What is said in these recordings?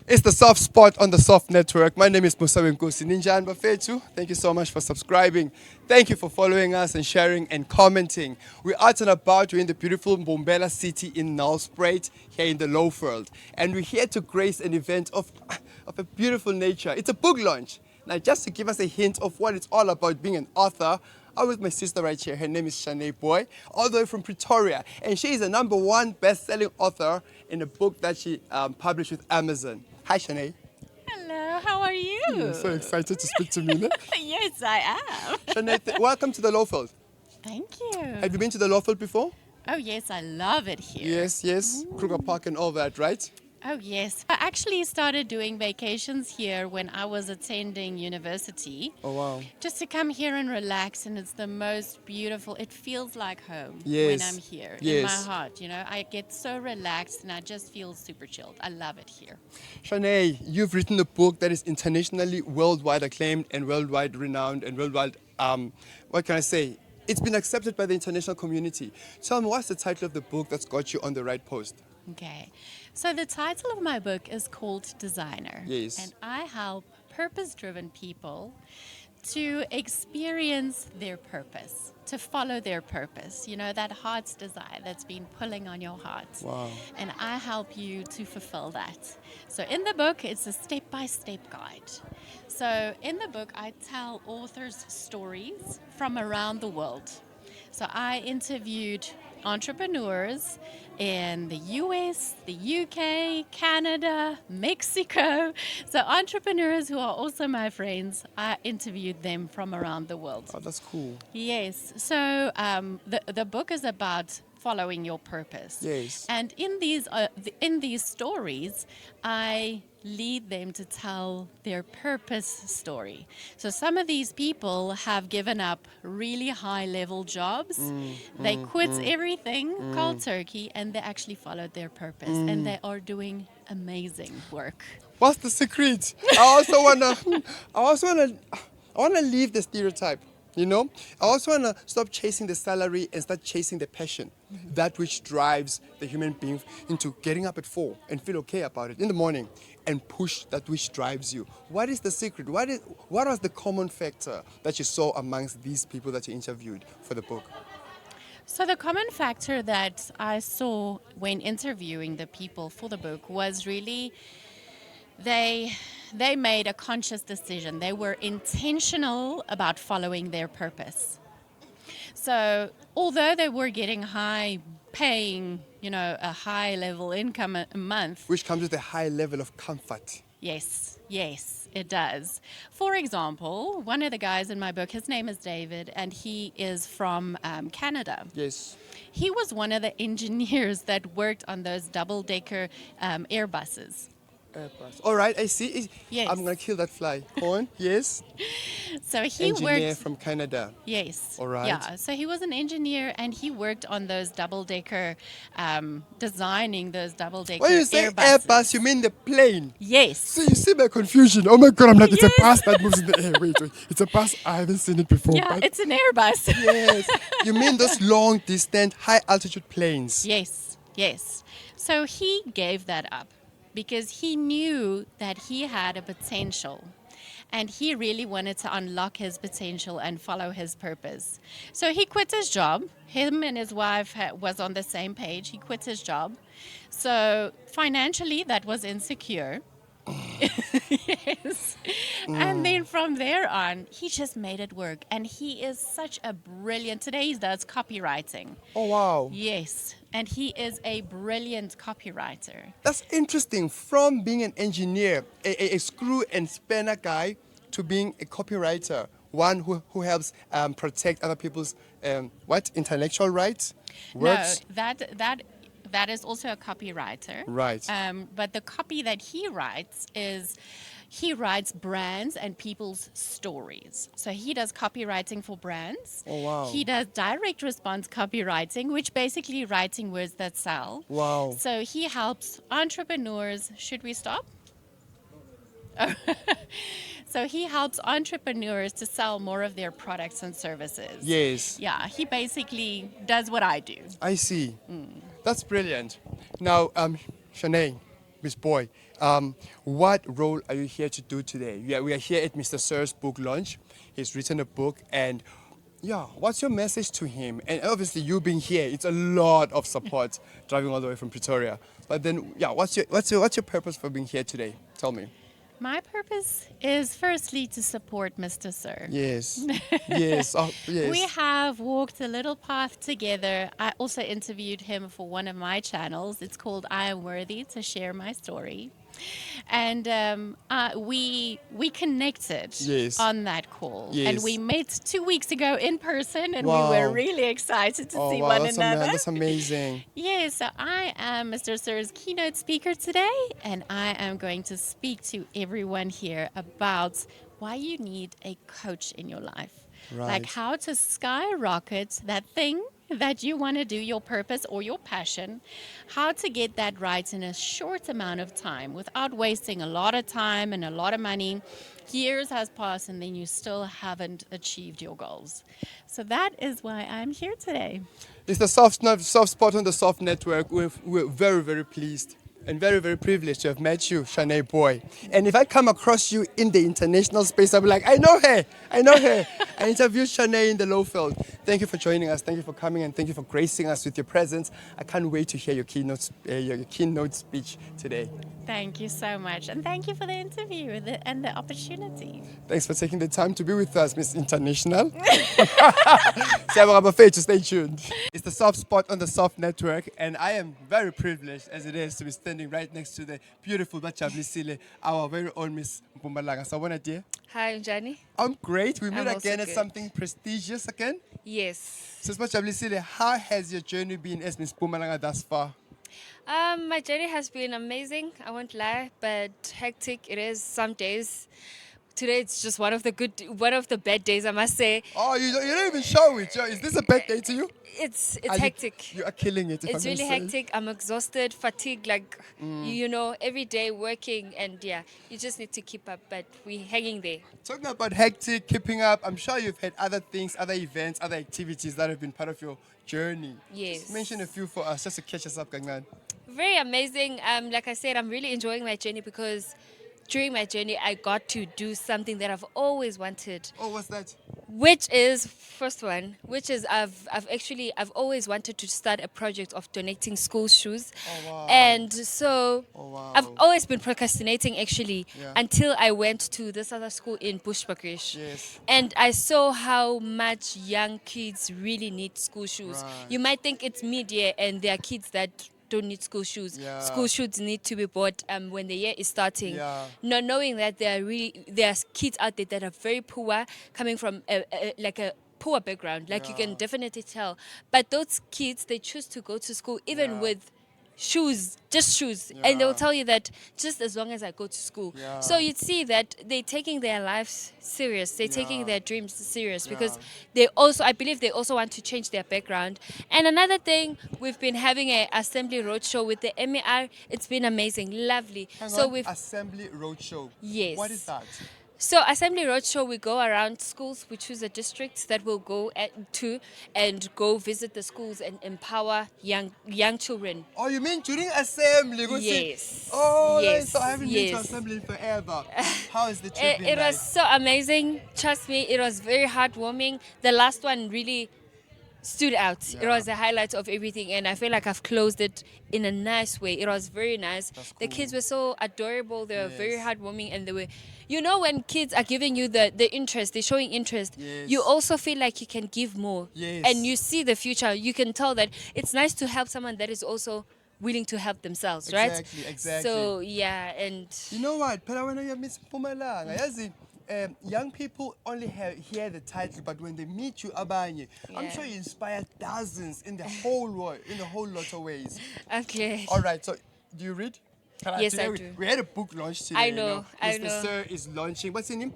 It's the soft spot on the soft network. My name is Musawenkosi Ninja and Bafetu. Thank you so much for subscribing. Thank you for following us and sharing and commenting. We're out and about. We're in the beautiful Mbombela city in Nelspruit, here in the Lowveld. And we're here to grace an event of a beautiful nature. It's a book launch. Now, just to give us a hint of what it's all about being an author, I'm with my sister right here. Her name is Shanae Boy, all the way from Pretoria. And she is a #1 best-selling author in a book that she published with Amazon. Hi, Shanae. Hello, how are you? I'm so excited to speak to me. No? Yes, I am. Shanae, welcome to the Lowveld. Thank you. Have you been to the Lowveld before? Oh, yes, I love it here. Yes. Kruger Park and all that, right? Oh, yes. I actually started doing vacations here when I was attending university. Oh, wow. Just to come here and relax, and it's the most beautiful. It feels like home Yes. when I'm here in Yes. my heart. You know, I get so relaxed and I just feel super chilled. I love it here. Shanae, you've written a book that is internationally, worldwide acclaimed and worldwide renowned and worldwide, what can I say? It's been accepted by the international community. Tell me, what's the title of the book that's got you on the right post? Okay, so the title of my book is called Designer. Yes. And I help purpose-driven people to experience their purpose, to follow their purpose, you know, that heart's desire that's been pulling on your heart. Wow. And I help you to fulfill that. So in the book, it's a step-by-step guide. So in the book, I tell authors' stories from around the world. So I interviewed entrepreneurs in the US, the UK, Canada, Mexico. So entrepreneurs who are also my friends, I interviewed them from around the world. Oh, that's cool. Yes. So the book is about following your purpose. Yes. And in these stories, I lead them to tell their purpose story. So some of these people have given up really high-level jobs. They quit everything cold turkey, and they actually followed their purpose, and they are doing amazing work. What's the secret? I wanna leave the stereotype. You know, I also want to stop chasing the salary and start chasing the passion, that which drives the human being into getting up at 4 and feel okay about it in the morning and push that which drives you. What is the secret? What was the common factor that you saw amongst these people that you interviewed for the book? So the common factor that I saw when interviewing the people for the book was really they made a conscious decision. They were intentional about following their purpose. So although they were getting high paying, you know, a high level income a month. Which comes with a high level of comfort. Yes, it does. For example, one of the guys in my book, his name is David, and he is from Canada. Yes. He was one of the engineers that worked on those double-decker Airbuses. Airbus. All right, I see. Yes. I'm going to kill that fly. Go on. Yes. So he Engineer worked from Canada. Yes. All right. Yeah. So he was an engineer, and he worked on those double-decker, designing those double-decker When you say Airbuses. Airbus, you mean the plane? Yes. So you see my confusion. Oh my God, I'm like, it's a Yes. bus that moves in the air. Wait. It's a bus. I haven't seen it before. Yeah, but it's an Airbus. yes. You mean those long, distant, high altitude planes? Yes. So he gave that up because he knew that he had a potential. And he really wanted to unlock his potential and follow his purpose. So he quit his job. Him and his wife was on the same page. He quit his job. So financially, that was insecure. Yes. And then from there on, he just made it work. And he is such a brilliant, today he does copywriting. Oh, wow. Yes. And he is a brilliant copywriter. That's interesting. From being an engineer, a screw and spanner guy, to being a copywriter, one who helps protect other people's intellectual rights, works. No, that is also a copywriter. Right. But the copy that he writes is he writes brands and people's stories. So he does copywriting for brands. Oh, wow. He does direct response copywriting, which basically writing words that sell. Wow. So he helps entrepreneurs. Should we stop? So he helps entrepreneurs to sell more of their products and services. Yes. Yeah, he basically does what I do. I see. That's brilliant. Now, Shanae, Miss Boy, what role are you here to do today? Yeah, we are here at Mr. Sir's book launch. He's written a book, and yeah, what's your message to him? And obviously, you being here, it's a lot of support driving all the way from Pretoria. But then, yeah, what's your purpose for being here today? Tell me. My purpose is firstly to support Mr. Sir. Yes, yes, oh, yes. We have walked a little path together. I also interviewed him for one of my channels. It's called I Am Worthy to Share My Story. And we connected Yes. on that call. Yes. And we met 2 weeks ago in person, and Wow. we were really excited to Oh see wow, one that's, another. that's amazing. Yes, so I am Mr. Sir's keynote speaker today, and I am going to speak to everyone here about why you need a coach in your life. Right. Like how to skyrocket that thing that you want to do, your purpose or your passion, how to get that right in a short amount of time without wasting a lot of time and a lot of money. Years has passed and then you still haven't achieved your goals. So that is why I'm here today. It's the soft spot on the soft network. We're very, very pleased and very, very privileged to have met you, Shanae Boy. And if I come across you in the international space, I'll be like, I know her. I interviewed Shanae in the Lowfield. Thank you for joining us. Thank you for coming, and thank you for gracing us with your presence. I can't wait to hear your keynote speech today. Thank you so much. And thank you for the interview and the opportunity. Thanks for taking the time to be with us, Miss International. Stay tuned. It's the soft spot on the soft network, and I am very privileged as it is to be standing right next to the beautiful Bajablisile, our very own Miss Mpumalanga. Sawubona, dear. Hi, Njani. I'm great. We meet I'm also again at good. something prestigious again. Yes. Sis Bajablisile, how has your journey been as Miss Mpumalanga thus far? My journey has been amazing. I won't lie, but hectic it is some days. Today it's just one of the bad days, I must say. Oh, you don't even show it. Is this a bad day to you? It's Are hectic. You are killing it. If It's I may really say. hectic. I'm exhausted, fatigued, like you know, every day working, and yeah, you just need to keep up. But we're hanging there. Talking about hectic, keeping up, I'm sure you've had other things, other events, other activities that have been part of your journey. Yes. Just mention a few for us, just to catch us up, Gangan. Very amazing. Like I said, I'm really enjoying my journey because during my journey, I got to do something that I've always wanted. Oh, what's that? Which is I've always wanted to start a project of donating school shoes. Oh, wow. And so Oh, wow. I've always been procrastinating actually Yeah. until I went to this other school in Bushbuckridge. Yes. And I saw how much young kids really need school shoes. Right. You might think it's media and there are kids that don't need school shoes. Yeah. School shoes need to be bought when the year is starting. Yeah. Not knowing that there are kids out there that are very poor, coming from a poor background. Like you Yeah. can definitely tell. But those kids, they choose to go to school even Yeah. with shoes, just shoes. And they will Yeah. tell you that just as long as I go to school. Yeah. So you'd see that they're taking their lives serious. They're taking Yeah. their dreams serious because Yeah. I believe they also want to change their background. And another thing, we've been having an assembly roadshow with the MER. It's been amazing, lovely. Hang so on, we've Assembly Roadshow. Yes. What is that? So Assembly Roadshow, we go around schools. We choose a district that we'll go to and go visit the schools and empower young children. Oh, you mean during assembly? Go see- Yes. Oh, Yes. so I haven't been to Yes. assembly in forever. How is the trip been It like? was so amazing. Trust me, it was very heartwarming. The last one really stood out. It Yeah. was the highlight of everything, and I feel like I've closed it in a nice way. It was very nice. That's The cool. kids were so adorable. They were very Yes. heartwarming, and they were, you know, when kids are giving you the interest, they're showing interest. Yes. You also feel like you can give more, Yes. and you see the future. You can tell that it's nice to help someone that is also willing to help themselves, right? Exactly. So yeah, and You know what? Phela wena you're Miss Mpumalanga. Yazi, young people only hear the title, but when they meet you, abanye, I'm Yeah. sure you inspire dozens in the whole world, in a whole lot of ways. okay. All right. So, do you read? Yes, Today I we, do. We had a book launch today. I you know, I Mr. know. Sir is launching. What's in him?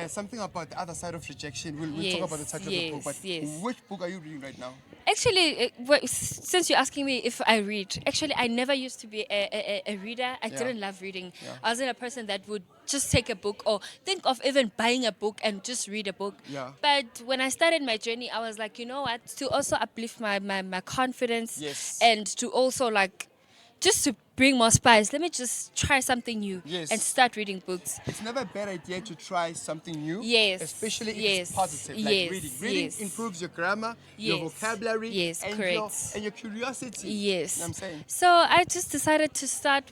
Something about the other side of rejection. We'll talk Yes, about the title of the book. But yes, yes. which book are you reading right now? Actually, since you're asking me if I read, actually, I never used to be a reader. I Yeah. didn't love reading. Yeah. I wasn't a person that would just take a book or think of even buying a book and just read a book. Yeah. But when I started my journey, I was like, you know what? To also uplift my confidence Yes. and to also like just to bring more spice. Let me just try something new Yes. and start reading books. It's never a bad idea to try something new. Yes, Especially if yes, it's positive, like yes, reading. Reading yes. improves your grammar, your Yes, vocabulary, yes, and correct. your curiosity. Yes. You know what I'm saying? So I just decided to start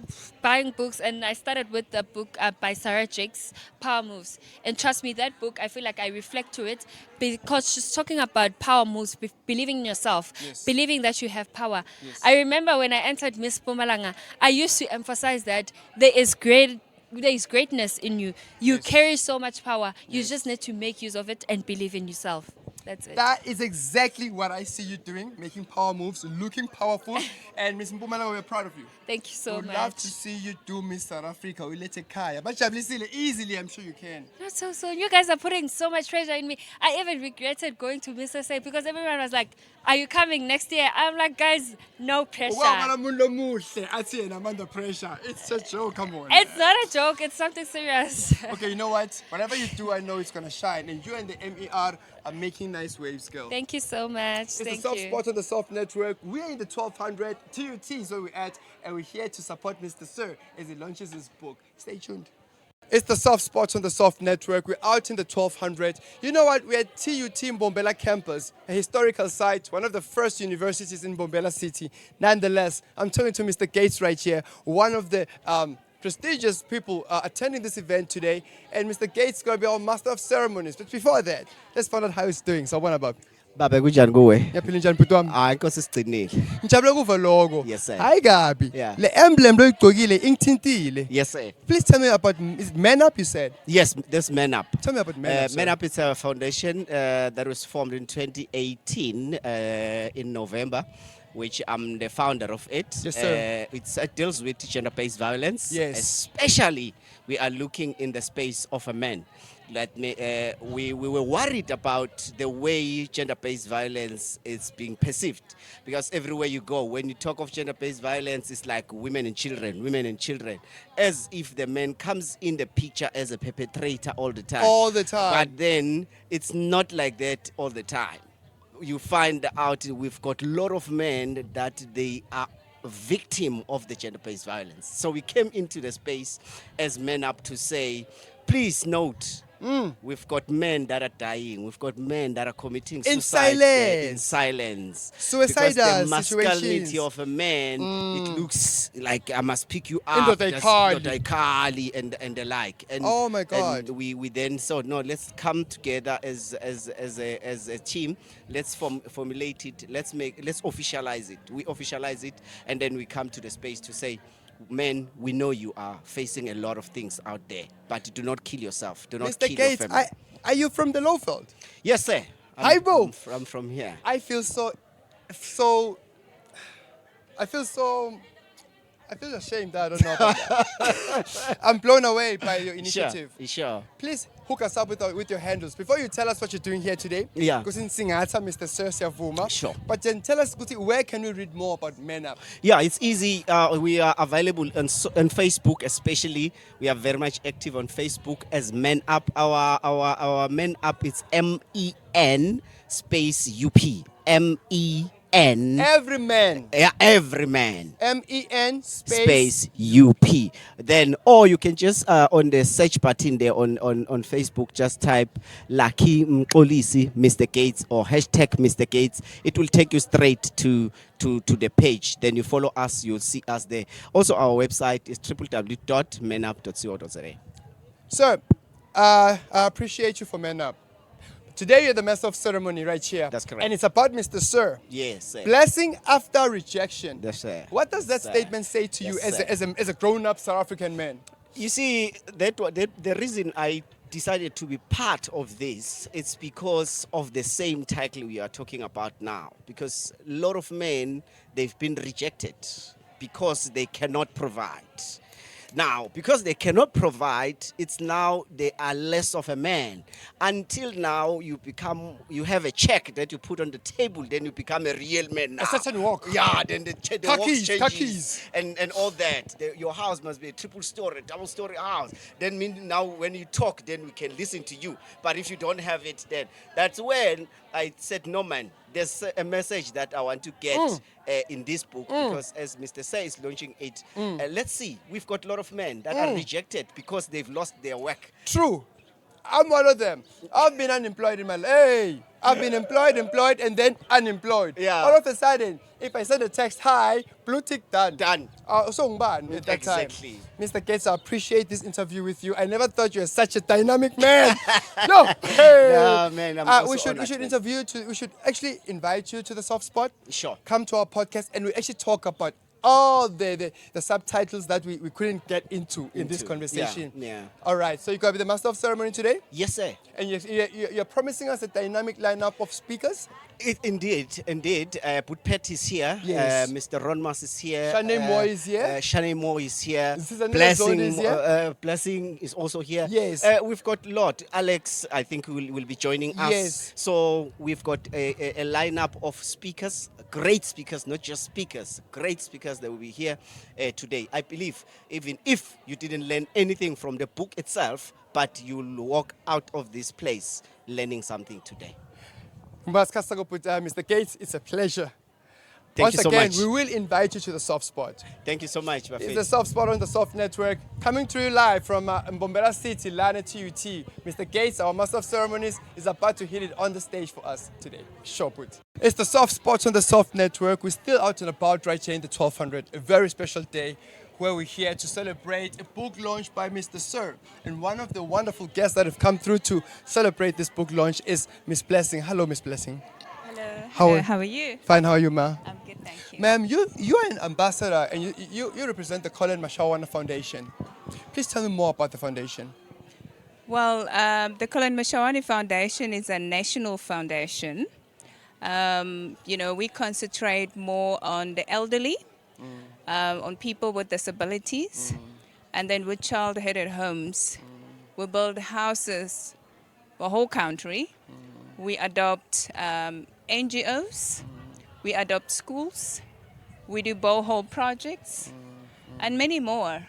buying books, and I started with the book by Sarah Jakes, Power Moves. And trust me, that book, I feel like I reflect to it because she's talking about power moves, believing in yourself, Yes. believing that you have power. Yes. I remember when I entered Miss Pumalanga, I used to emphasize that there is greatness in you. You Yes. carry so much power. You Yes. just need to make use of it and believe in yourself. That's it. That is exactly what I see you doing, making power moves, looking powerful. And Miss Mpumalanga, we're proud of you. Thank you so We'd much. love to see you do Miss South Africa. We'll let it kaya. But Jablisile, easily, I'm sure you can. Not so soon. You guys are putting so much pressure in me. I even regretted going to Miss SA because everyone was like, "Are you coming next year?" I'm like, guys, no pressure. I'm under pressure. It's a joke, come on. It's not a joke. It's something serious. Okay, you know what? Whatever you do, I know it's gonna shine. And you and the MER are making nice waves, girl. Thank you so much. It's Thank the soft you. spot on the soft network. We're in the 1200 TUT is where we're at, and we're here to support Mr. Sir as he launches his book. Stay tuned. It's the soft spot on the soft network. We're out in the 1200. You know what? We're at TUT in Bombela campus, a historical site, one of the first universities in Bombela city. Nonetheless, I'm talking to Mr. Gates right here, one of the prestigious people attending this event today. And Mr. Gates is going to be our master of ceremonies. But before that, let's find out how he's doing. So, what about? Baba kunjani kuwe? Ngiyaphila njani bhuti wami? Hayi inkosi sigcinile. Ngijabule kuva lokho. Yes, sir. Hayi kabi. Yeah. Le emblem loyigcokile ingithintile. Yes sir. Please tell me about, is it Man Up you said? Yes, this Man Up. Tell me about Man Up. Man sir. Up is a foundation that was formed in 2018 in November, which I'm the founder of it. Yes, sir. It deals with gender-based violence. Yes. Especially, we are looking in the space of a man. We were worried about the way gender-based violence is being perceived, because everywhere you go, when you talk of gender-based violence, it's like women and children, as if the man comes in the picture as a perpetrator all the time. All the time. But then it's not like that all the time. You find out we've got a lot of men that they are victim of the gender-based violence. So we came into the space as Men Up to say, please note, we've got men that are dying. We've got men that are committing suicide in silence. Suicidal because the masculinity situations. of a man, it looks like I must pick you Into up. the just car. not the Kali and the like. And, Oh my God. And we then thought, no, let's come together as a team. Let's formulate it. Let's officialize it. We officialize it, and then we come to the space to say, men, we know you are facing a lot of things out there, but do not kill yourself. Do not Mr. kill Gates, your family. are you from the Lowveld? Yes, sir. Hi, Bo. I'm from here. I feel ashamed. I don't know about that. I'm blown away by your initiative. Sure. Please hook us up with your handles. Before you tell us what you're doing here today, Yeah. because in Singatha, Mr. Sir Siyavuma. Sure. But then tell us, where can we read more about Men Up? Yeah, it's easy. We are available on Facebook, especially. We are very much active on Facebook as Men Up. Our Men Up is MEN space UP. MEN. Every man. Yeah, every man. MEN Space UP. Then, or you can just on the search button there on Facebook, just type Lucky Mkolisi Mr. Gates or hashtag Mr. Gates. It will take you straight to the page. Then you follow us, you'll see us there. Also, our website is www.menup.co.za. Sir, I appreciate you for Men Up. Today you're the master of ceremony right here. That's correct. And it's about Mr. Sir. Yes, sir. Blessing after rejection. That's right. What does that Sir. statement say to you Yes, as a grown-up South African man? You see, the reason I decided to be part of this, it's because of the same title we are talking about now. Because a lot of men, they've been rejected because they cannot provide. Now, because they cannot provide, it's now they are less of a man. Until now, you have a check that you put on the table, then you become a real man now. A certain walk. Yeah, then the walk changes. Khakis. And all that. Your house must be a triple-story, double-story house. Then now when you talk, then we can listen to you. But if you don't have it, then that's when I said, no man, there's a message that I want to get in this book because as Mr. Say is launching it, let's see, we've got a lot of men that are rejected because they've lost their work. True. I'm one of them. I've been unemployed in my life. Hey, I've been employed, and then unemployed. Yeah. All of a sudden, if I send a text, hi, blue tick, done. Done. So bad at that Exactly. time. Mr. Gates, I appreciate this interview with you. I never thought you were such a dynamic man. No. Hey. Nah, man, I'm also we should honored, man. interview we should actually invite you to the Soft Spot. Sure. Come to our podcast and we actually talk about all the subtitles that we couldn't get into in this conversation. Yeah. All right, so you're going to be the master of ceremony today? Yes, sir. And you're promising us a dynamic lineup of speakers? Indeed. Put is here. Yes. Mr. Ronmas is here. Shanae Moore is here. Shanae Moore is here. Susanna Blessing Zone is here. Blessing is also here. Yes. We've got a lot. Alex, I think, will be joining us. Yes. So we've got a lineup of speakers, great speakers, not just speakers, great speakers that will be here today. I believe even if you didn't learn anything from the book itself, but you'll walk out of this place learning something today. Mr. Gates, it's a pleasure. Thank you so Once again, much. we will invite you to the Soft Spot. Thank you so much, It's the Soft Spot on the Soft Network, coming to you live from Mbombela City, Lana TUT. Mr. Gates, our Master of Ceremonies, is about to hit it on the stage for us today. Sure put. It's the Soft Spot on the Soft Network. We're still out and about right here in the 1200, a very special day where we're here to celebrate a book launch by Mr. Sir. And one of the wonderful guests that have come through to celebrate this book launch is Miss Blessing. Hello, Miss Blessing. Hello. How are you? Fine, how are you, ma? I'm good, thank you. Ma'am, you are an ambassador and you represent the Colin Mashawana Foundation. Please tell me more about the foundation. Well, the Colin Mashawani Foundation is a national foundation. We concentrate more on the elderly, on people with disabilities, and then with child-headed homes. We build houses for the whole country. We adopt NGOs. We adopt schools. We do borehole projects, and many more.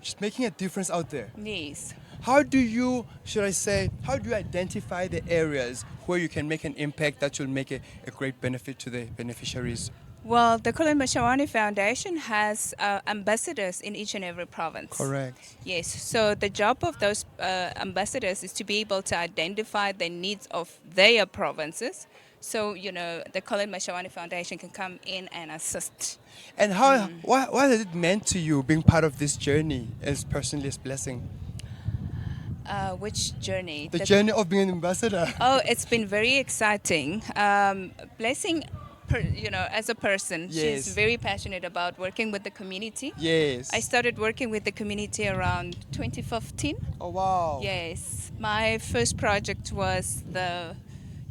Just making a difference out there. Yes. How do you identify the areas where you can make an impact that will make a great benefit to the beneficiaries? Well, the Colin Mashawani Foundation has ambassadors in each and every province. Correct. Yes, so the job of those ambassadors is to be able to identify the needs of their provinces. So, the Colin Mashawani Foundation can come in and assist. And what has it meant to you being part of this journey as personally as Blessing? Which journey? The journey of being an ambassador. Oh, it's been very exciting. Blessing, as a person, Yes. she's very passionate about working with the community. Yes. I started working with the community around 2015. Oh, wow. Yes. My first project was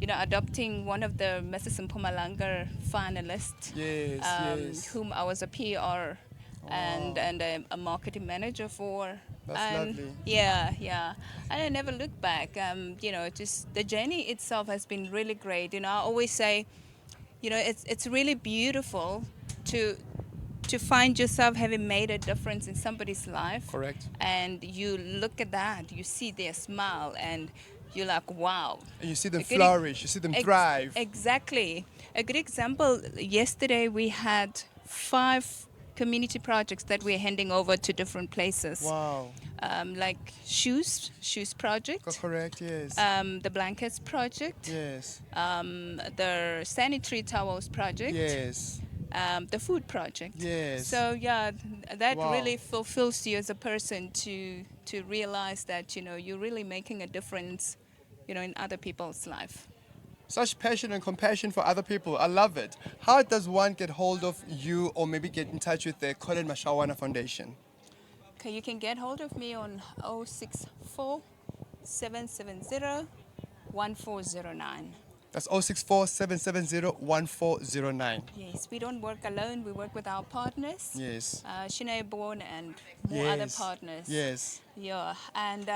adopting one of the Mrs. Mpumalanga finalists, Yes. whom I was a PR and a marketing manager for. That's lovely. Yeah. And I never looked back. Just the journey itself has been really great. I always say, it's really beautiful to find yourself having made a difference in somebody's life. Correct. And you look at that, you see their smile, and you're like, wow. And you see them flourish, you see them thrive. Exactly. A good example, yesterday we had 5 community projects that we're handing over to different places. Wow. Like shoes project. Correct, yes. The blankets project. Yes. The sanitary towels project. Yes. The food project. Yes. So that Wow. really fulfills you as a person to realize that you're really making a difference, in other people's life. Such passion and compassion for other people. I love it. How does one get hold of you or maybe get in touch with the Colin Mashawana Foundation? Okay, you can get hold of me on 064 770 1409. That's 064 770 1409. Yes, we don't work alone. We work with our partners. Yes. Shanae Bourne and more other partners. Yes. Yeah, and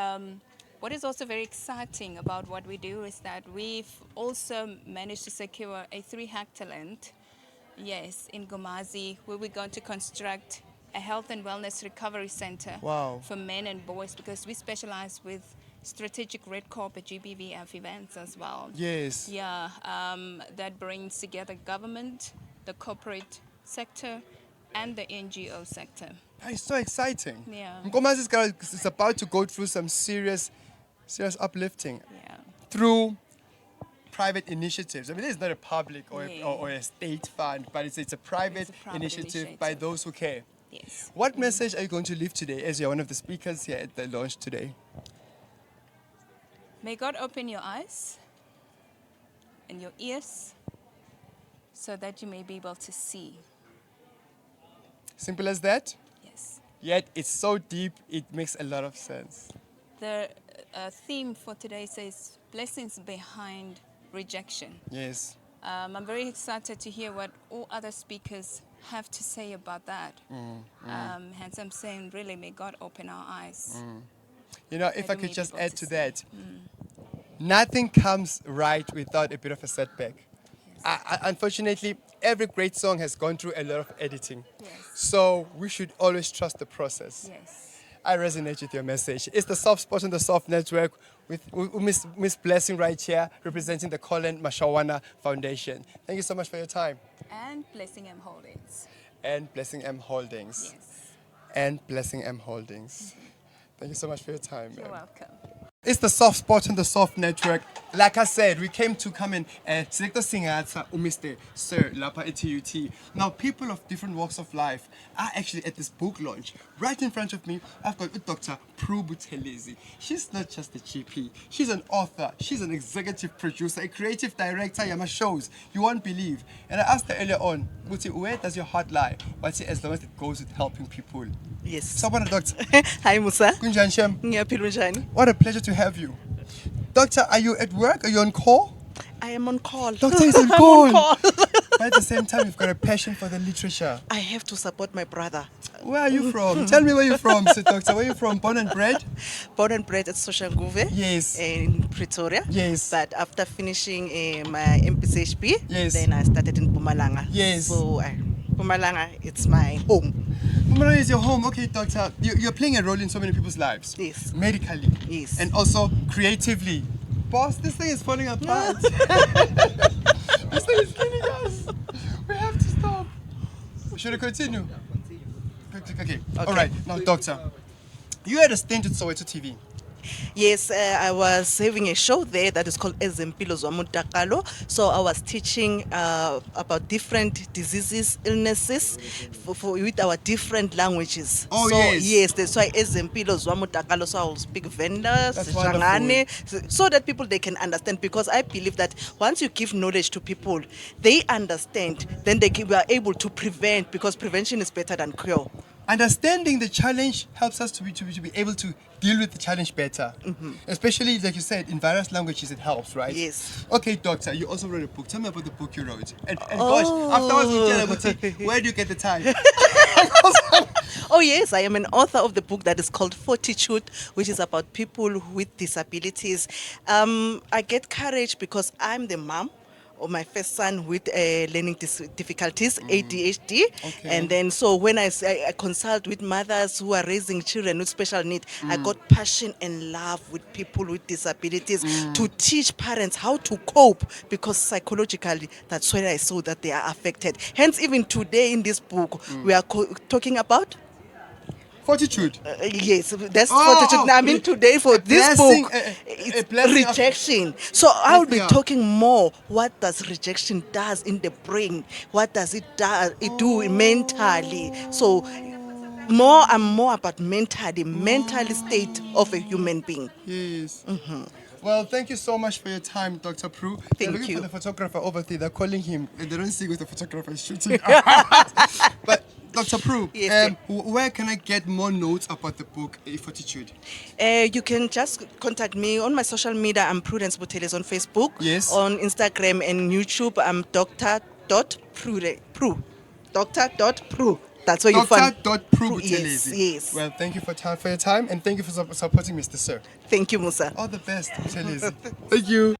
what is also very exciting about what we do is that we've also managed to secure a 3-hectare land, yes, in Gomazi, where we're going to construct a health and wellness recovery center Wow. for men and boys, because we specialize with strategic red carpet GBVF events as well. Yes. Yeah, that brings together government, the corporate sector, and the NGO sector. It's so exciting. Yeah. Nkomazi is about to go through some serious uplifting Yeah. through private initiatives. I mean, this is not a public or, Yeah. or a state fund, but it's a private, private initiative by initiative. those who care. Yes. What message are you going to leave today as you're one of the speakers here at the launch today? May God open your eyes and your ears so that you may be able to see. Simple as that. Yes. Yet it's so deep, it makes a lot of sense. The theme for today says blessings behind rejection. Yes. I'm very excited to hear what all other speakers have to say about that. Hence, I'm saying, really, may God open our eyes. You know, if I Maybe could just able add to to see. that, nothing comes right without a bit of a setback. Unfortunately, every great song has gone through a lot of editing. Yes. So we should always trust the process. Yes. I resonate with your message. It's the Soft Spot on the Soft Network with Miss Blessing right here, representing the Colin Mashawana Foundation. Thank you so much for your time. And Blessing M Holdings. And Blessing M Holdings. Yes. And Blessing M Holdings. Thank you so much for your time. You're man. welcome. It's the Soft Spot on the Soft Network. Like I said, we came to come and select the singer, Mr. Sir Lapa at TUT. Now, people of different walks of life are actually at this book launch. Right in front of me, I've got Dr. Prue Buthelezi. She's not just a GP. She's an author. She's an executive producer, a creative director, Yama shows. You won't believe. And I asked her earlier on, Buti, where does your heart lie? What's it as long as it goes with helping people? Yes. Sabona, Doctor. Hi Musa. Kunjani Shem. Ngiyaphila njani? What a pleasure to have you. Doctor, are you at work? Are you on call? I am on call. Doctor is on I'm call. on call. But at the same time, you've got a passion for the literature. I have to support my brother. Where are you from? Tell me where you're from, Sir Doctor. Where are you from? Born and bred? Born and bred at Soshanguve. Yes. In Pretoria. Yes. But after finishing my MPCHP, Yes. then I started in Mpumalanga. Yes. So Mpumalanga, it's my home. Umaro is your home. Okay, Doctor. You're playing a role in so many people's lives. Yes. Medically. Yes. And also creatively. Boss, this thing is falling apart. This thing is killing us. We have to stop. Should I continue? Okay. All right. Now, Doctor, you had a stint at Soweto TV. Yes, I was having a show there that is called Ezempilo Zwamutakalo. So I was teaching about different diseases, illnesses with our different languages. Oh, so, yes. That's why Ezempilo Zwamutakalo. So I will speak vendors, That's Shangane, so that people they can understand. Because I believe that once you give knowledge to people, they understand, then they are able to prevent, because prevention is better than cure. Understanding the challenge helps us to be able to deal with the challenge better. Especially, like you said, in various languages it helps, right? Yes. Okay, Doctor, you also wrote a book. Tell me about the book you wrote. And gosh, afterwards we'll tell about where do you get the time? Oh yes, I am an author of the book that is called Fortitude, which is about people with disabilities. I get courage because I'm the mom of my first son with learning difficulties, ADHD. Okay. And then so when I consult with mothers who are raising children with special need, I got passion and love with people with disabilities to teach parents how to cope, because psychologically that's when I saw that they are affected. Hence, even today in this book, we are talking about Fortitude. yes, that's Oh, fortitude. oh, Now, I mean, today for a this blessing, book, a it's blessing of- rejection. So I will be Yeah. talking more. What does rejection does in the brain? What does it do mentally? So more and more about mental state of a human being. Yes. Well, thank you so much for your time, Dr. Prue. They're Thank looking you. for the photographer over there. They're calling him. They don't see what the photographer is shooting. But Dr. Prue, Yes, where can I get more notes about the book, Fortitude? You can just contact me on my social media. I'm Prudence Buteles on Facebook. Yes. On Instagram and YouTube, I'm Dr.Prue. Dr.Prue. That's where you find. Dr.Prue Yes, Buthelezi. yes. Well, thank you for your time, and thank you for supporting Mr. Sir. Thank you, Musa. All the best, Buthelezi. Thank you.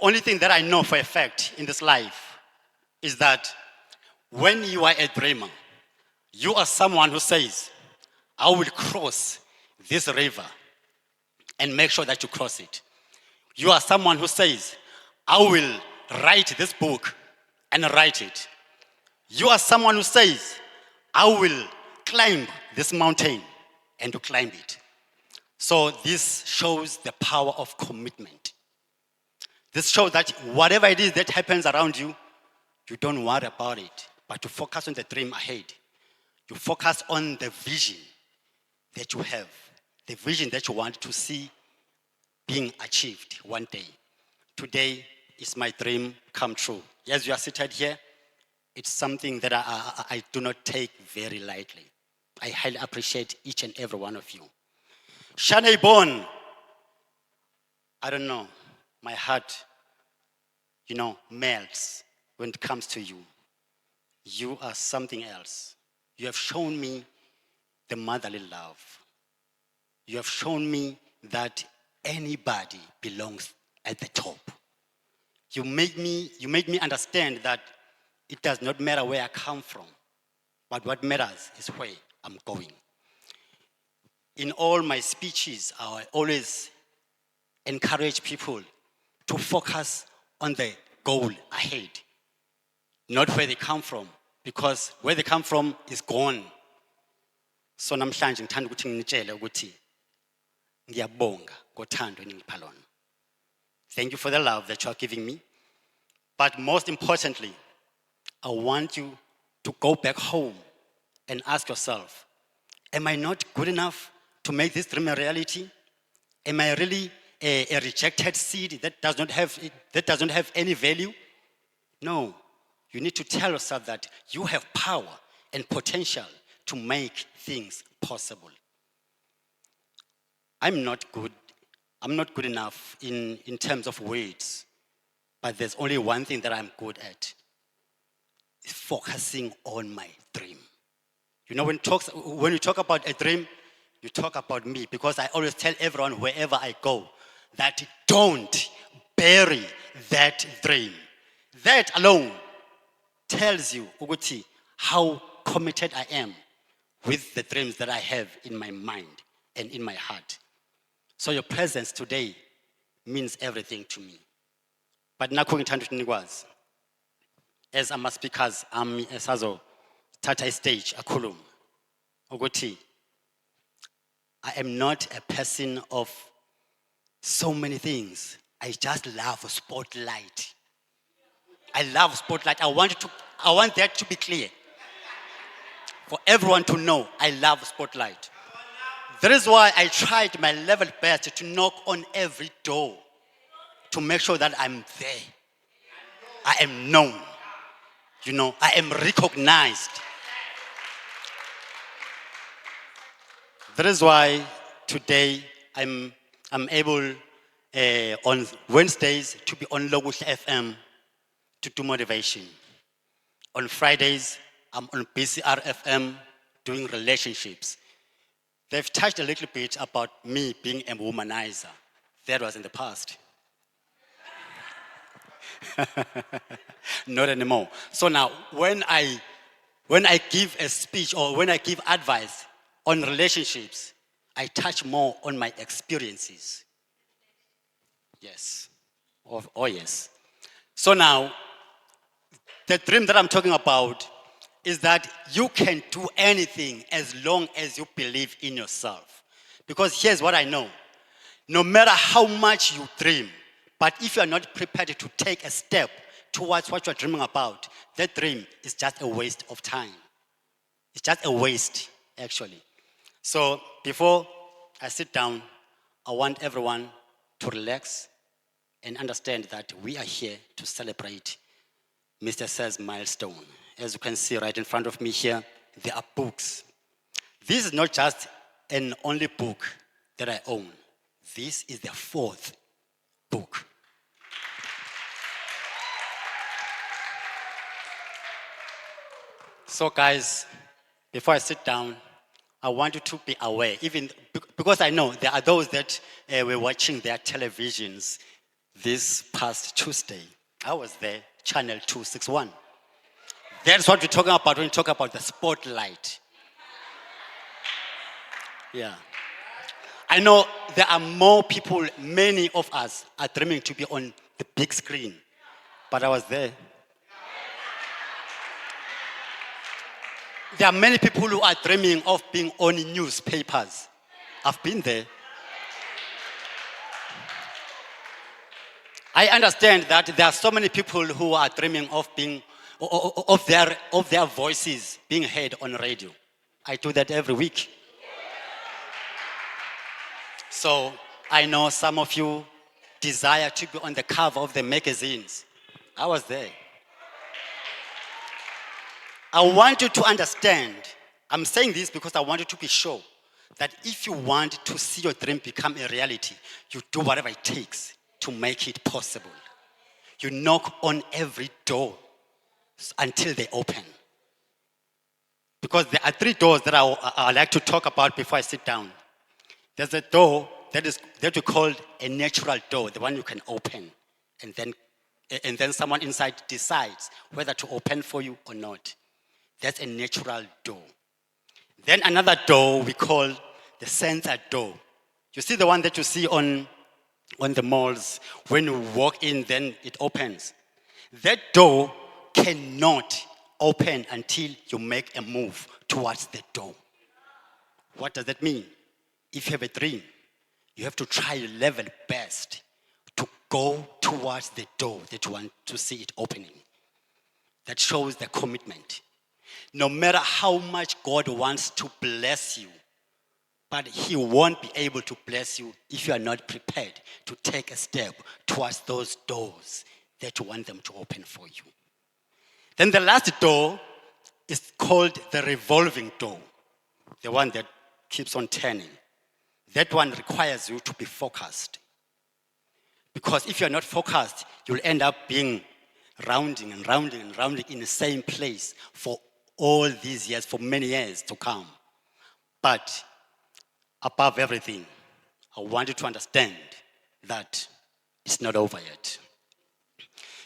only thing that I know for a fact in this life is that when you are a dreamer, you are someone who says, I will cross this river and make sure that you cross it. You are someone who says, I will write this book and write it. You are someone who says, I will climb this mountain and to climb it. So this shows the power of commitment. This shows that whatever it is that happens around you, you don't worry about it, but to focus on the dream ahead. You focus on the vision that you have, the vision that you want to see being achieved one day. Today is my dream come true. As you are seated here, it's something that I do not take very lightly. I highly appreciate each and every one of you. Shanae Bon, I don't know, my heart, melts when it comes to you. You are something else. You have shown me the motherly love. You have shown me that anybody belongs at the top. You make me understand that it does not matter where I come from, but what matters is where I'm going. In all my speeches, I always encourage people to focus on the goal ahead, not where they come from, because where they come from is gone. So namhlanje ngithanda ukuthi nginitshele ukuthi ngiyabonga ngothando eningipha lona. Thank you for the love that you are giving me. But most importantly, I want you to go back home and ask yourself, am I not good enough to make this dream a reality? Am I really a rejected seed that does not have any value? No. You need to tell yourself that you have power and potential to make things possible. I'm not good enough in terms of words, but there's only one thing that I'm good at. It's focusing on my dream. When you talk about a dream, you talk about me, because I always tell everyone wherever I go that don't bury that dream. That alone tells you, Uguti, how committed I am with the dreams that I have in my mind and in my heart. So your presence today means everything to me. But nakho ngithanda ukuthi nikwazi, as ama-speakers ami esazothatha istage akhuluma ukuthi I am not a person of so many things. I just love spotlight. I love spotlight. I want that to be clear. For everyone to know, I love spotlight. That is why I tried my level best to knock on every door to make sure that I'm there. I am known. I am recognized. That is why today I'm able on Wednesdays to be on Logush FM to do motivation. On Fridays, I'm on BCR FM doing relationships. They've touched a little bit about me being a womanizer. That was in the past. Not anymore. So now, when I give a speech or when I give advice on relationships, I touch more on my experiences. Yes. Oh yes. So now, the dream that I'm talking about is that you can do anything as long as you believe in yourself. Because here's what I know. No matter how much you dream, but if you're not prepared to take a step towards what you're dreaming about, that dream is just a waste of time. It's just a waste, actually. So before I sit down, I want everyone to relax and understand that we are here to celebrate Mr. S's milestone. As you can see right in front of me here, there are books. This is not just an only book that I own. This is the 4th book. So guys, before I sit down, I want you to be aware, even because I know there are those that were watching their televisions this past Tuesday. I was there, Channel 261. That's what we're talking about when we talk about the spotlight. Yeah. I know there are more people, many of us are dreaming to be on the big screen, but I was there. There are many people who are dreaming of being on newspapers. I've been there. I understand that there are so many people who are dreaming of being of their voices being heard on radio. I do that every week. So I know some of you desire to be on the cover of the magazines. I was there. I want you to understand, I'm saying this because I want you to be sure that if you want to see your dream become a reality, you do whatever it takes to make it possible. You knock on every door until they open. Because there are 3 doors that I like to talk about before I sit down. There's a door that we call a natural door, the one you can open, and then someone inside decides whether to open for you or not. That's a natural door. Then another door we call the sensor door. You see the one that you see on the malls. When you walk in, then it opens. That door cannot open until you make a move towards the door. What does that mean? If you have a dream, you have to try your level best to go towards the door that you want to see it opening. That shows the commitment. No matter how much God wants to bless you, but He won't be able to bless you if you are not prepared to take a step towards those doors that you want them to open for you. Then the last door is called the revolving door, the one that keeps on turning. That one requires you to be focused. Because if you're not focused, you'll end up being rounding and rounding and rounding in the same place for all these years, for many years to come. But above everything, I want you to understand that it's not over yet.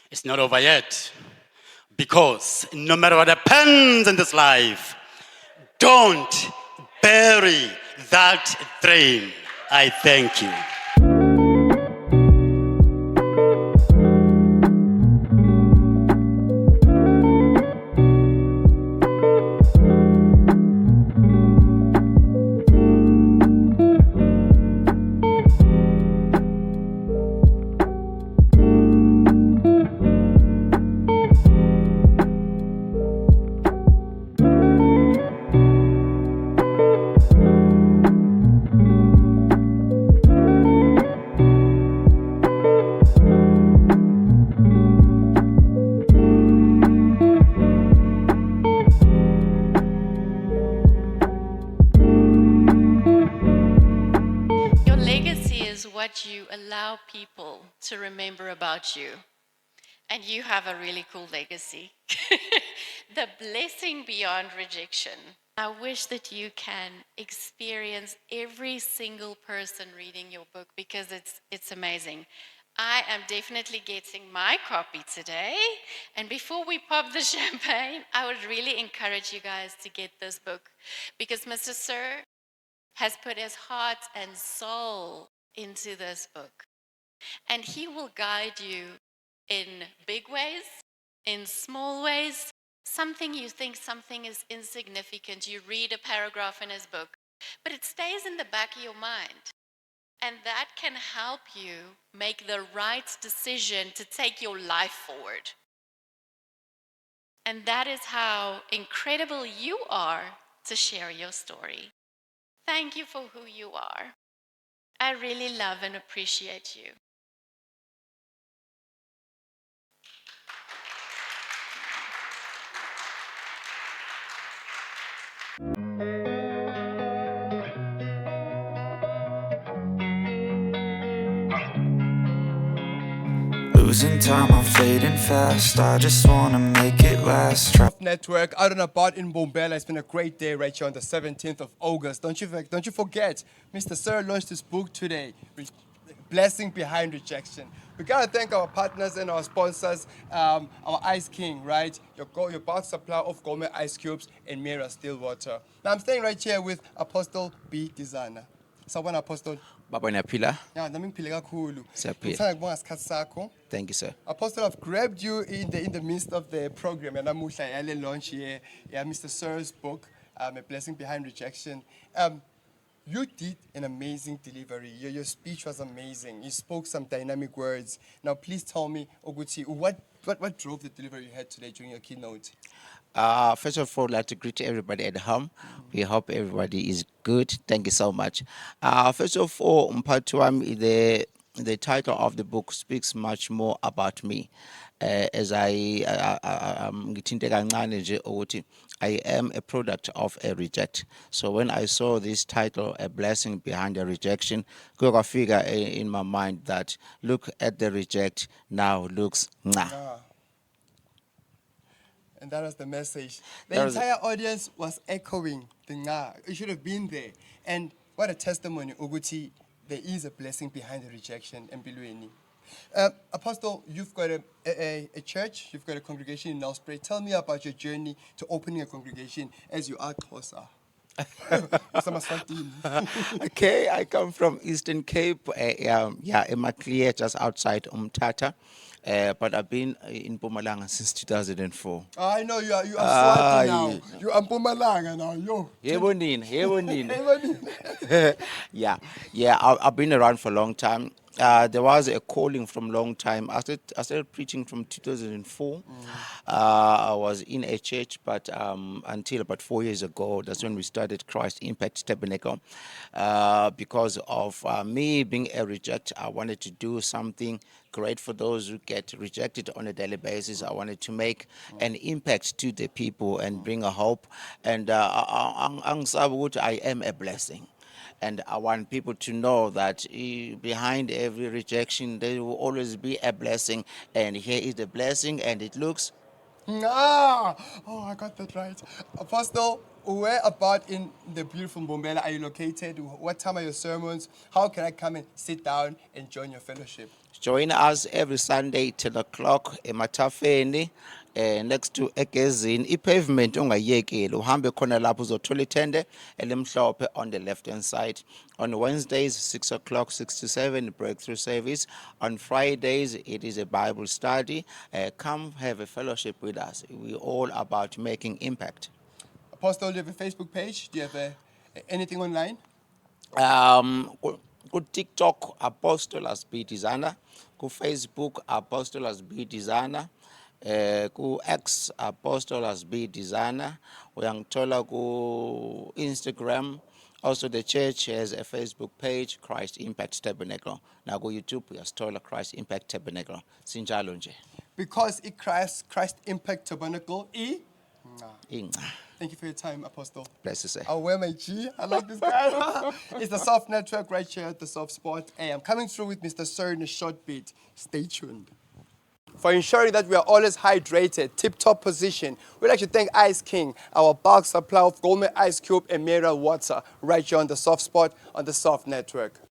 It's not over yet. Because no matter what happens in this life, don't bury that dream. I thank you. What you allow people to remember about you. And you have a really cool legacy. The blessing beyond rejection. I wish that you can experience every single person reading your book because it's amazing. I am definitely getting my copy today. And before we pop the champagne, I would really encourage you guys to get this book because Mr. Sir has put his heart and soul into this book. And he will guide you in big ways, in small ways. Something you think something is insignificant. You read a paragraph in his book, but it stays in the back of your mind. And that can help you make the right decision to take your life forward. And that is how incredible you are to share your story. Thank you for who you are. I really love and appreciate you. Losing time, I'm fading fast. I just wanna make it last. Network out and about in Mbombela. It's been a great day right here on the 17th of August. Don't you forget, Mr. Sir launched his book today. blessing behind rejection. We gotta thank our partners and our sponsors, our Ice King, right? Your bulk supply of Gourmet ice cubes and Mira still water. Now I'm staying right here with Apostle B Designer. Sawubona Apostle. Baba uyaphila? Yeah, nami ngiphile kakhulu. Siyaphila. Ngithanda ukubonga isikhathi sakho. Thank you, sir. Apostle, I've grabbed you in the midst of the program and I'm launch here. Yeah, Mr. Sir's book, A Blessing Behind Rejection. You did an amazing delivery. Your speech was amazing. You spoke some dynamic words. Now, please tell me, Oguchi, what drove the delivery you had today during your keynote? First of all, I'd like to greet everybody at home. We hope everybody is good. Thank you so much. First of all, the title of the book speaks much more about me. As I am a product of a reject. So when I saw this title, A Blessing Behind a Rejection, I figure in my mind that look at the reject, now looks nah. And that was the message. The entire audience was echoing the nga. You should have been there. And what a testimony, Uguti, there is a blessing behind the rejection, Empilweni. Apostle, you've got a church, you've got a congregation in Nelspruit. Tell me about your journey to opening a congregation as you are closer. Okay, I come from Eastern Cape, in Maclear, just outside Umtata. But I've been in Mpumalanga since 2004. I know you are Swati now. You are Mpumalanga now, yo. Yebonin. Yeah, I've been around for a long time. There was a calling from long time. I started preaching from 2004. I was in a church, but until about 4 years ago, that's when we started Christ Impact Tabernacle. Because of me being a reject, I wanted to do something great for those who get rejected on a daily basis. I wanted to make an impact to the people and bring a hope. And I am a blessing. And I want people to know that behind every rejection, there will always be a blessing. And here is the blessing, and it looks. Oh, I got that right. Apostle, where about in the beautiful Mbombela are you located? What time are your sermons? How can I come and sit down and join your fellowship? Join us every Sunday, 10 o'clock, ematafeni, next to Ekezini. I-pavement ungayekeli, uhambe khona lapho uzothola itende elimhlophe on the left-hand side. On Wednesdays, 6 o'clock, 6 to 7, breakthrough service. On Fridays, it is a Bible study. Come have a fellowship with us. We're all about making impact. Apostle, do you have a Facebook page? Do you have anything online? Ku TikTok, Apostle as B Designer. Ku Facebook, Apostle as B Designer. Ku X, Apostle as B Designer. Uyangithola ku Instagram. Also, the church has a Facebook page, Christ Impact Tabernacle. Now go YouTube, uyasithola Christ Impact Tabernacle. Sinjalo nje. Because it Christ Impact Tabernacle. Inca. Thank you for your time, Apostle. Bless you, sir. I'll wear my G. I like this guy. It's the Soft Network right here at the Soft Spot. Hey, I'm coming through with Mr. Sir in a short bit. Stay tuned. For ensuring that we are always hydrated, tip-top position, we'd like to thank Ice King, our bulk supply of Gourmet ice cube and mineral water right here on the Soft Spot on the Soft Network.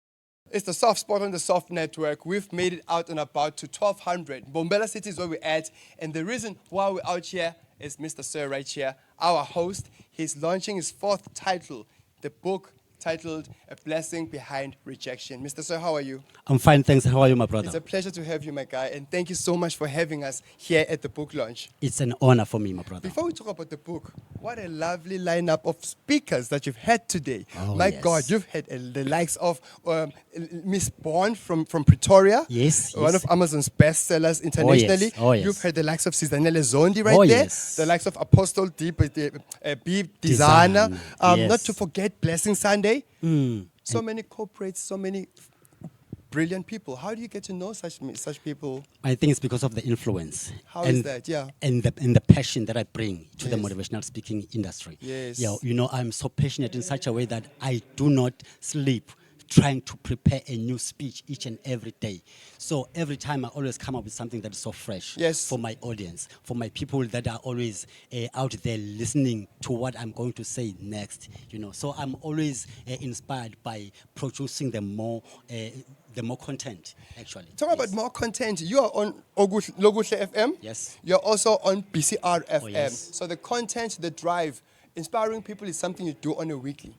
It's the Soft Spot on the Soft Network. We've made it out and about to 1200. Mbombela City is where we're at. And the reason why we're out here is Mr. Sir right here, our host. He's launching his fourth title, the book titled A Blessing Behind Rejection. Mr. Sir, how are you? I'm fine, thanks. How are you, my brother? It's a pleasure to have you, my guy, and thank you so much for having us here at the book launch. It's an honor for me, my brother. Before we talk about the book, what a lovely lineup of speakers that you've had today. Oh, my yes. God, you've had the likes of Miss Bond from Pretoria. Yes, One yes. of Amazon's bestsellers internationally. Oh, yes. You've had the likes of Sizanele Zondi right Oh, there. yes. The likes of Apostle B Designer. Yes. Not to forget Blessing Sunday. So many corporates, so many brilliant people. How do you get to know such people? I think it's because of the influence. How is that? Yeah. And the passion that I bring to the Yes. motivational speaking industry. Yes. Yeah, you know, I'm so passionate in such a way that I do not sleep trying to prepare a new speech each and every day. So every time I always come up with something that is so fresh Yes. for my audience, for my people that are always out there listening to what I'm going to say next. You know, so I'm always inspired by producing the the more content, actually. Talk about more content. You are on Loguhle FM. Yes. You're also on BCR FM. yes. So the content, the drive, inspiring people is something you do on a weekly.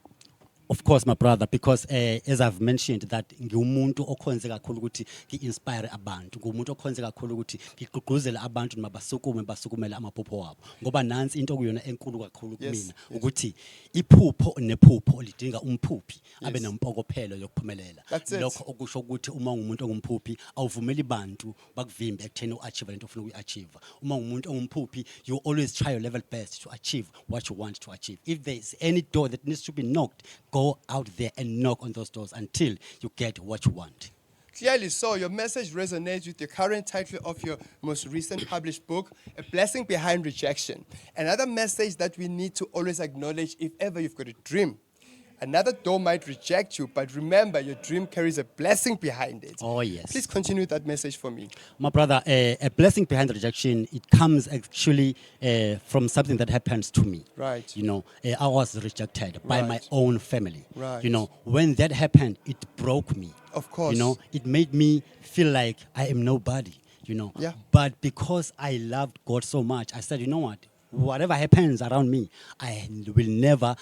Of course, my brother, because as I've mentioned that ngiwumuntu okhonze kakhulu ukuthi ngi-inspire abantu, ngumuntu okhonze kakhulu ukuthi ngigqugquzele abantu basukumele amaphupho wabo. Ngoba nansi into okuyona enkulu kakhulu kumina ukuthi iphupho nephupho lidinga umphuphi abe nempokophelo yokuphumelela. That's it. Lokho okusho ukuthi uma ungumuntu ongumphuphi awuvumeli bantu bakuvimbe ekutheni uachieve lento ofuna ukuyiachieve. Uma ungumuntu ongumphuphi, you always try your level best to achieve what you want to achieve. If there is any door that needs to be knocked, go out there and knock on those doors until you get what you want. Clearly so, your message resonates with the current title of your most recent published book, A Blessing Behind Rejection. Another message that we need to always acknowledge if ever you've got a dream. Another door might reject you, but remember, your dream carries a blessing behind it. Oh, yes. Please continue that message for me. My brother, a blessing behind rejection, it comes actually from something that happens to me. Right. You know, I was rejected by my Right. own family. Right. You know, when that happened, it broke me. Of course. You know, it made me feel like I am nobody, you know. Yeah. But because I loved God so much, I said, you know what? Whatever happens around me, I will never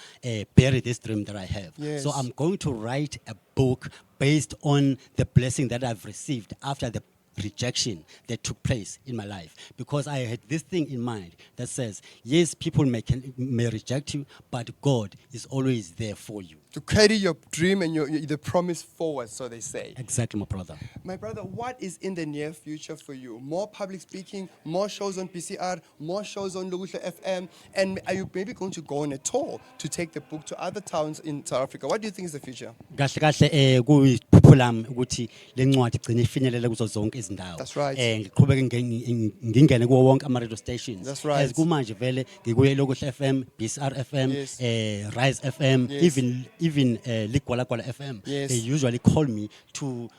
bury this dream that I have. Yes. So I'm going to write a book based on the blessing that I've received after the rejection that took place in my life, because I had this thing in mind that says, yes, people may reject you, but God is always there for you. To carry your dream and the promise forward, so they say. Exactly, my brother. My brother, what is in the near future for you? More public speaking, more shows on PCR, more shows on Loguhle FM, and are you maybe going to go on a tour to take the book to other towns in South Africa? What do you think is the future? Kahle kahle kuyiphupho lami ukuthi le ncwadi igcine ifinyelele kuzo zonke izindawo. That's right. Ngiqhubeke ngingene kuwo wonke ama radio stations. That's right. As kumanje vele ngikuye Loguhle FM, BCR FM, Yes. Rise FM, Yes. even Ligwala FM. Yes. They usually call me to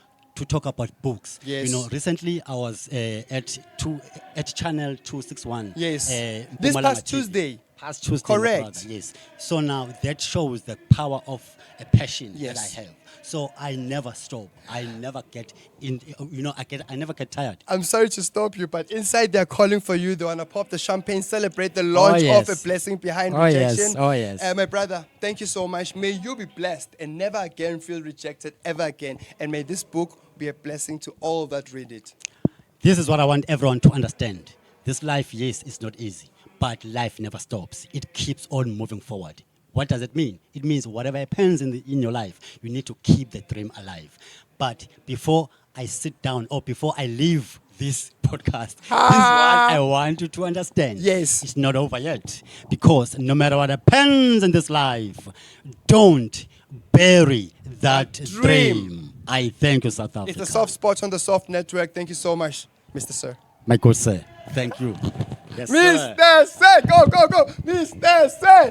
talk about books. Yes. You know, recently I was at channel 261. Yes. This Mpumalanga past TV. Tuesday. Past Tuesday, my Correct. brother, yes. So now that shows the power of a passion Yes. that I have. So I never stop. I never get in. You know, I never get tired. I'm sorry to stop you, but inside they're calling for you. They want to pop the champagne, celebrate the launch yes. of A Blessing Behind Oh, yes. Rejection. Oh, yes. My brother, thank you so much. May you be blessed and never again feel rejected ever again. And may this book be a blessing to all that read it. This is what I want everyone to understand. This life, yes, is not easy, but life never stops. It keeps on moving forward. What does it mean? It means whatever happens in your life, you need to keep the dream alive. But before I sit down or before I leave this podcast, this is what I want you to understand. Yes. It's not over yet. Because no matter what happens in this life, don't bury that dream. I thank you, South Africa. It's the Soft Spot on the Soft Network. Thank you so much, Mr. Sir. My good sir. Thank you. Yes, sir. Mr. Sir, go, go, go. Mr. Sir.